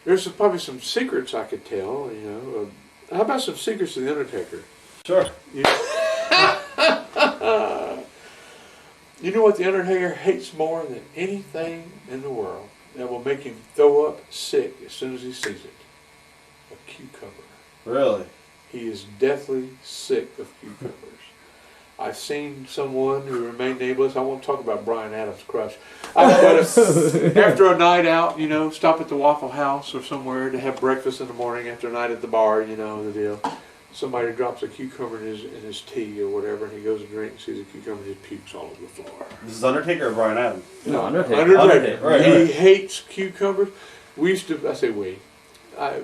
There's probably some secrets I could tell, you know. How about some secrets of the Undertaker? Sure. You you know what the Undertaker hates more than anything in the world that will make him throw up sick as soon as he sees it? A cucumber. Really? He is deathly sick of cucumbers. I've seen someone who remained nameless. I won't talk about Brian Adams' crush. After a night out, you know, stop at the Waffle House or somewhere to have breakfast in the morning after a night at the bar, you know, the deal. Somebody drops a cucumber in his tea or whatever, and he goes to drink, sees a cucumber, and just pukes all over the floor. This is Undertaker or Brian Adams? No, Undertaker. Undertaker. Right, He right. hates cucumbers. We used to, I say we.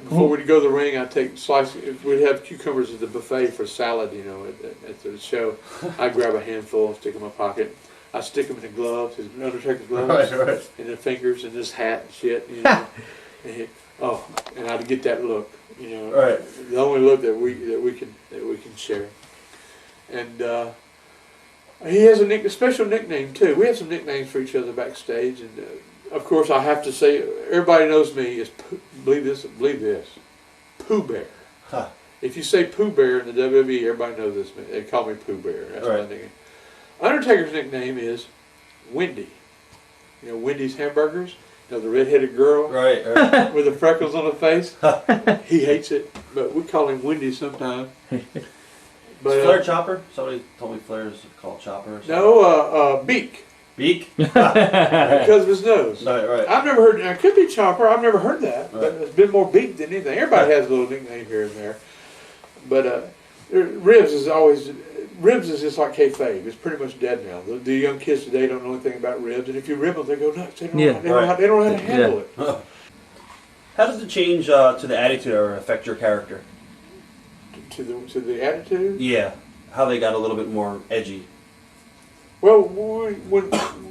Before we'd go to the ring, I'd take slices. We'd have cucumbers at the buffet for salad, you know, at the show. I'd grab a handful and stick in my pocket. I'd stick them in the gloves, his Undertaker's gloves, Right. and the fingers, and his hat and shit, you know. And I'd get that look, you know, Right. the only look that we can share. And he has a special nickname too. We have some nicknames for each other backstage, and of course I have to say, everybody knows me as believe this, Pooh Bear. Huh. If you say Pooh Bear in the WWE, everybody knows this. They call me Pooh Bear. That's Right. my nickname. Undertaker's nickname is Wendy. You know Wendy's hamburgers. You know the red-headed girl Right. with the freckles on her face. He hates it, but we call him Wendy sometimes. But Flair Chopper? Somebody told me Flair is called Chopper or something. no, Beak. Beak? Because of his nose. Right. I've never heard, it could be Chopper, I've never heard that, but Right. it's been more Beak than anything. Everybody has a little nickname here and there. But Ribs is just like kayfabe. It's pretty much dead now. The young kids today don't know anything about Ribs, and if you rib them, they go nuts. They don't, Yeah. they don't know how to handle it. How does the change to the Attitude Era affect your character? To the attitude? Yeah. How they got a little bit more edgy. Well, when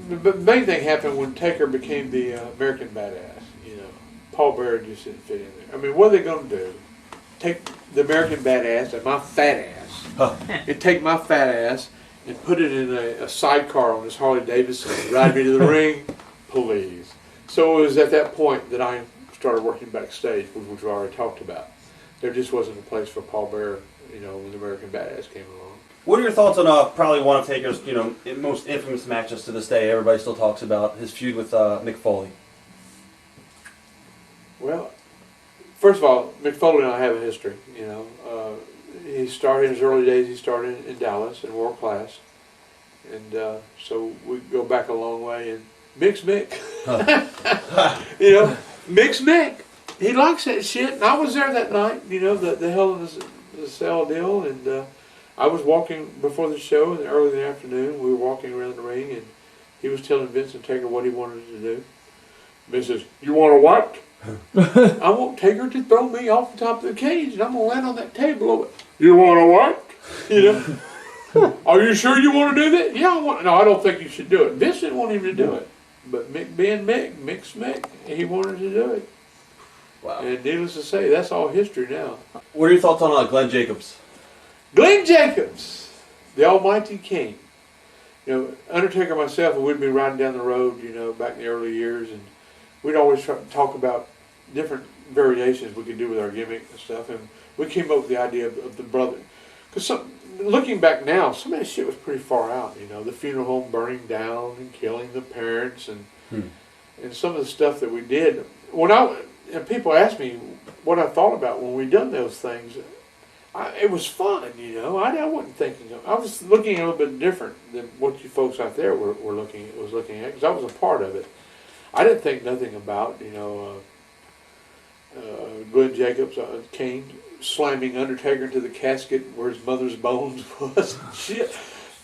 the main thing happened when Taker became the American Badass, you know, Paul Bearer just didn't fit in there. I mean, what are they going to do? Take the American Badass and my fat ass, and take my fat ass and put it in a sidecar on this Harley Davidson and ride me to the ring? Please. So it was at that point that I started working backstage, which we've already talked about. There just wasn't a place for Paul Bearer, you know, when the American Badass came along. What are your thoughts on probably one of Taker's, you know, most infamous matches to this day? Everybody still talks about his feud with Mick Foley. Well, first of all, Mick Foley and I have a history. You know, he started in his early days. He started in Dallas in World Class, and so we go back a long way. And Mick's Mick, you know, Mick's Mick. He likes that shit. And I was there that night. You know, the Hell in the Cell deal, and I was walking before the show in the early in the afternoon. We were walking around the ring, and he was telling Vincent Taker what he wanted to do. Vince says, "You want to what?" "I want Taker to throw me off the top of the cage, and I'm going to land on that table over." "You want to what?" You know? "Are you sure you want to do that?" "Yeah, I want. No, I don't think you should do it." Vince didn't want him to do it. But Mick being Mick's Mick, he wanted to do it. Wow. And needless to say, that's all history now. What are your thoughts on Glenn Jacobs? Glenn Jacobs, the almighty Kane. You know, Undertaker and myself, we'd be riding down the road, you know, back in the early years, and we'd always try to talk about different variations we could do with our gimmick and stuff, and we came up with the idea of the brother. Because looking back now, some of that shit was pretty far out, you know, the funeral home burning down and killing the parents, and some of the stuff that we did. And people ask me what I thought about when we done those things. It was fun, you know. I wasn't thinking. I was looking a little bit different than what you folks out there were looking at, because I was a part of it. I didn't think nothing about, you know, Glenn Jacobs, Kane slamming Undertaker into the casket where his mother's bones was. Shit,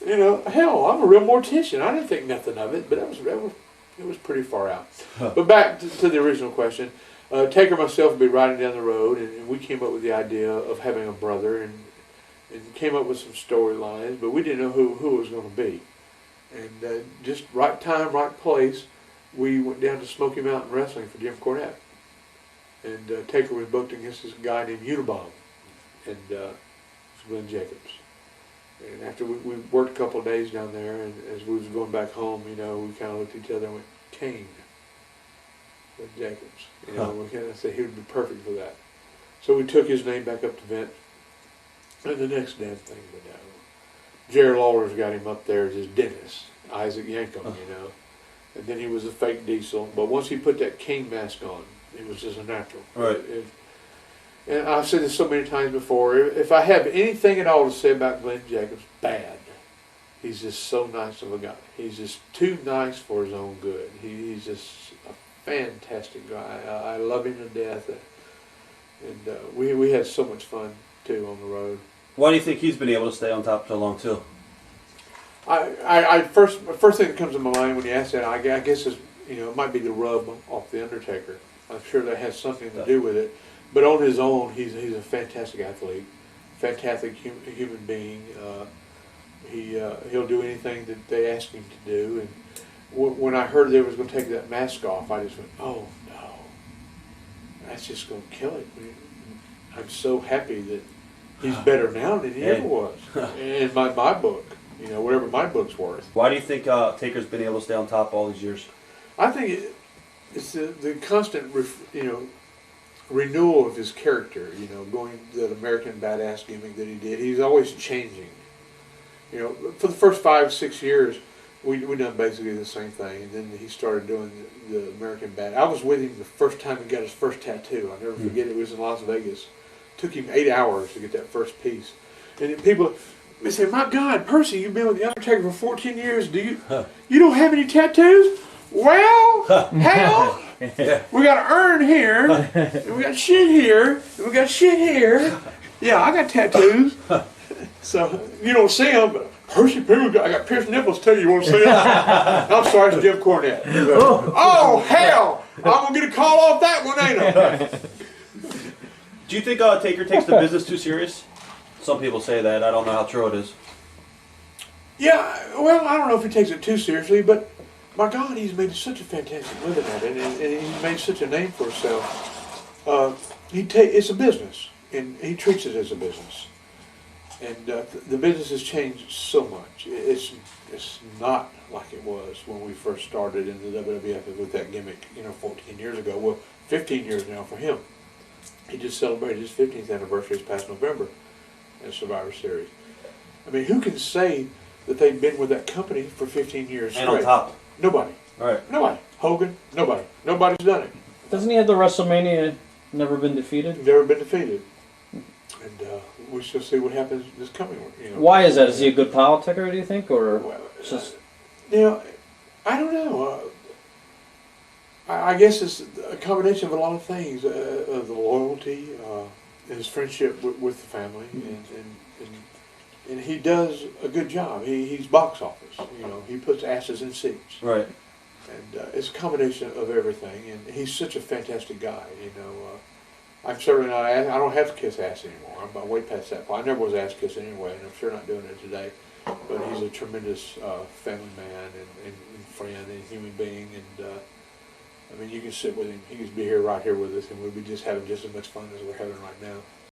you know, hell, I'm a real mortician. I didn't think nothing of it, but it was pretty far out. But back to the original question. Taker and myself would be riding down the road, and we came up with the idea of having a brother, and came up with some storylines, but we didn't know who it was going to be. And just right time, right place, we went down to Smoky Mountain Wrestling for Jim Cornette. And Taker was booked against this guy named Unabomb, and it was Glenn Jacobs. And after we worked a couple of days down there, and as we was going back home, you know, we kind of looked at each other and went, Kane. But Jacobs. You know, we kind of said he would be perfect for that. So we took his name back up to Vince, and the next damn thing we know, Jerry Lawler's got him up there as his dentist, Isaac Yankum, you know. And then he was a fake Diesel, but once he put that Kane mask on, it was just a natural. Right. And I've said this so many times before, if I have anything at all to say about Glenn Jacobs, bad. He's just so nice of a guy. He's just too nice for his own good. He's just a fantastic guy. I love him to death. And we had so much fun, too, on the road. Why do you think he's been able to stay on top so long, too? First thing that comes to my mind when you ask that, I guess is, you know, it might be the rub off the Undertaker. I'm sure that has something to do with it. But on his own, he's a fantastic athlete, fantastic human being. He'll do anything that they ask him to do. And when I heard they was going to take that mask off, I just went, oh no, that's just going to kill it. I'm so happy that he's better now than he ever was in my book. You know, whatever my book's worth. Why do you think Taker's been able to stay on top all these years? I think it's the constant, renewal of his character. You know, going that American badass gimmick that he did. He's always changing. You know, for the first 5-6 years, we done basically the same thing, and then he started doing the American bad. I was with him the first time he got his first tattoo. I'll never forget it. It was in Las Vegas. It took him 8 hours to get that first piece, and then people. They say, "My God, Percy, you've been with the Undertaker for 14 years. You don't have any tattoos?" Well, hell, we got an urn here, and we got shit here, and we got shit here. Yeah, I got tattoos. So you don't see them, but Percy, I got pierced nipples too. You want to see them? I'm sorry, it's Jim Cornette. Oh hell, I'm gonna get a call off that one, ain't I? Do you think Taker takes the business too serious? Some people say that. I don't know how true it is. Yeah, well, I don't know if he takes it too seriously, but my God, he's made such a fantastic living at it, and he's made such a name for himself. It's a business, and he treats it as a business. And the business has changed so much. It's not like it was when we first started in the WWF with that gimmick, 14 years ago. Well, 15 years now for him. He just celebrated his 15th anniversary this past November in Survivor Series. I mean, who can say that they've been with that company for 15 years And straight? on top. Nobody. All right. Nobody. Hogan, nobody. Nobody's done it. Doesn't he have the WrestleMania never been defeated? Never been defeated. And we shall see what happens this coming one. Why is that? Is he a good politiker, do you think? Or Well, just... I don't know. I guess it's a combination of a lot of things. The loyalty, his friendship with the family, and he does a good job. He's box office. He puts asses in seats. Right. And it's a combination of everything. And he's such a fantastic guy. I'm certainly not. I don't have to kiss ass anymore. I'm about way past that point. I never was ass kissed anyway, and I'm sure not doing it today. But he's a tremendous family man and friend and human being. And I mean, you can sit with him. He could be right here with us, and we'd be just having just as much fun as we're having right now.